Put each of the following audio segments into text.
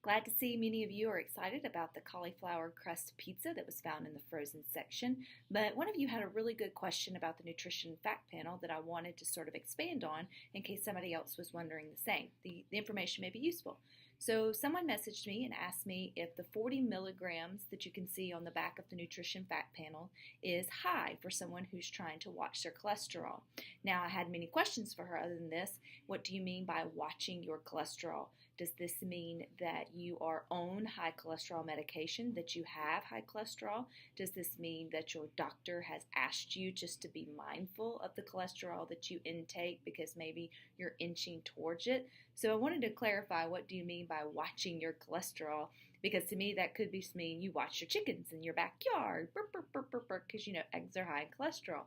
Glad to see many of you are excited about the cauliflower crust pizza that was found in the frozen section, but one of you had a really good question about the nutrition fact panel that I wanted to sort of expand on in case somebody else was wondering the same. The information may be useful. So someone messaged me and asked me if the 40 milligrams that you can see on the back of the nutrition fact panel is high for someone who's trying to watch their cholesterol. Now, I had many questions for her other than this. What do you mean by watching your cholesterol? Does this mean that you are on high cholesterol medication, that you have high cholesterol? Does this mean that your doctor has asked you just to be mindful of the cholesterol that you intake because maybe you're inching towards it? So I wanted to clarify, what do you mean by watching your cholesterol? Because to me, that could be mean you watch your chickens in your backyard, because eggs are high in cholesterol.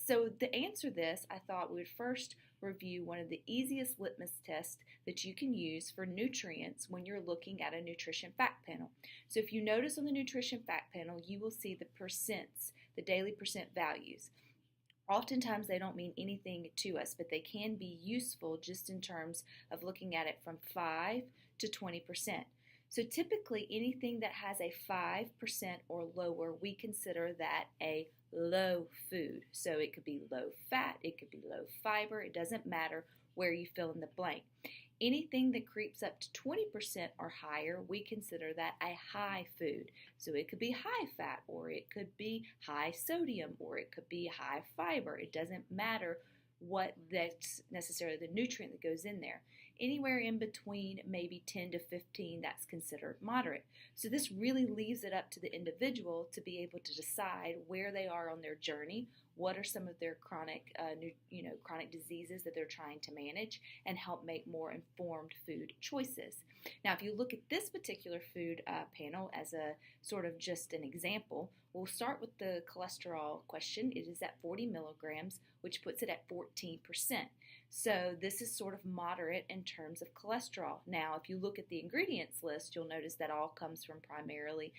So to answer this, I thought we would first review one of the easiest litmus tests that you can use for nutrients when you're looking at a nutrition fact panel. So if you notice on the nutrition fact panel, you will see the percents, the daily percent values. Oftentimes they don't mean anything to us, but they can be useful just in terms of looking at it from 5 to 20%. So typically anything that has a 5% or lower, we consider that a low food. So it could be low fat, it could be low fiber, it doesn't matter where you fill in the blank. Anything that creeps up to 20% or higher, we consider that a high food. So it could be high fat, or it could be high sodium, or it could be high fiber. It doesn't matter what that's necessarily the nutrient that goes in there. Anywhere in between maybe 10 to 15, that's considered moderate. So this really leaves it up to the individual to be able to decide where they are on their journey, what are some of their chronic diseases that they're trying to manage, and help make more informed food choices. Now, if you look at this particular food panel as a sort of just an example, we'll start with the cholesterol question. It is at 40 milligrams, which puts it at 14%. So this is sort of moderate in terms of cholesterol. Now, if you look at the ingredients list, you'll notice that all comes from primarily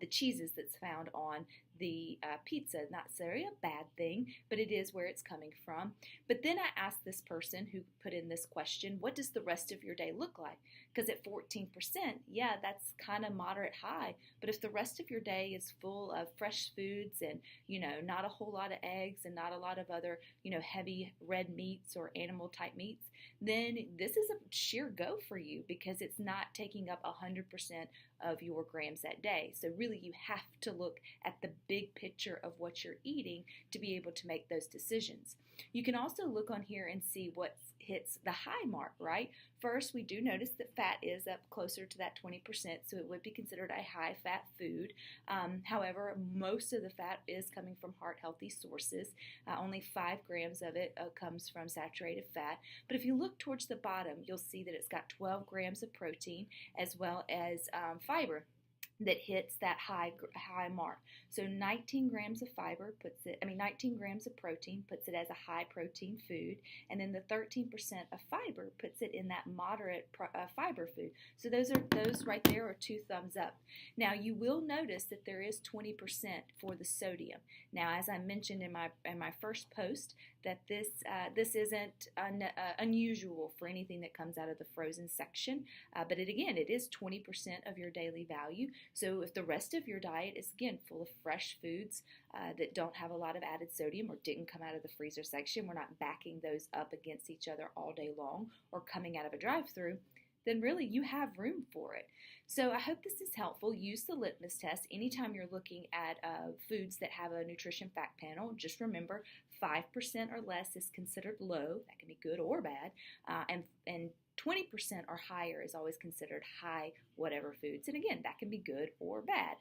the cheeses that's found on the pizza. Not necessarily a bad thing, but it is where it's coming from. But then I asked this person who put in this question, what does the rest of your day look like? Because at 14%, yeah, that's kind of moderate high. But if the rest of your day is full of fresh foods and, not a whole lot of eggs and not a lot of other, heavy red meats or animal type meats, then this is a sheer go for you because it's not taking up 100% of your grams that day. So really you have to look at the big picture of what you're eating to be able to make those decisions. You can also look on here and see what hits the high mark, right? First, we do notice that fat is up closer to that 20%, so it would be considered a high fat food. However, most of the fat is coming from heart healthy sources. Only 5 grams of it comes from saturated fat. But if you look towards the bottom, you'll see that it's got 12 grams of protein as well as fiber that hits that high mark. So 19 grams of 19 grams of protein puts it as a high protein food, and then the 13% of fiber puts it in that moderate fiber food. So those right there are 2 thumbs up. Now you will notice that there is 20% for the sodium. Now, as I mentioned in my first post, that this isn't unusual for anything that comes out of the frozen section, but it is 20% of your daily value. So if the rest of your diet is, again, full of fresh foods that don't have a lot of added sodium or didn't come out of the freezer section, we're not backing those up against each other all day long or coming out of a drive-through, then really you have room for it. So I hope this is helpful. Use the litmus test anytime you're looking at foods that have a nutrition fact panel. Just remember, 5% or less is considered low. That can be good or bad. And 20% or higher is always considered high whatever foods. And again, that can be good or bad.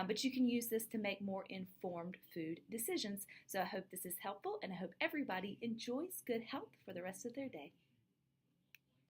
But you can use this to make more informed food decisions. So I hope this is helpful, and I hope everybody enjoys good health for the rest of their day.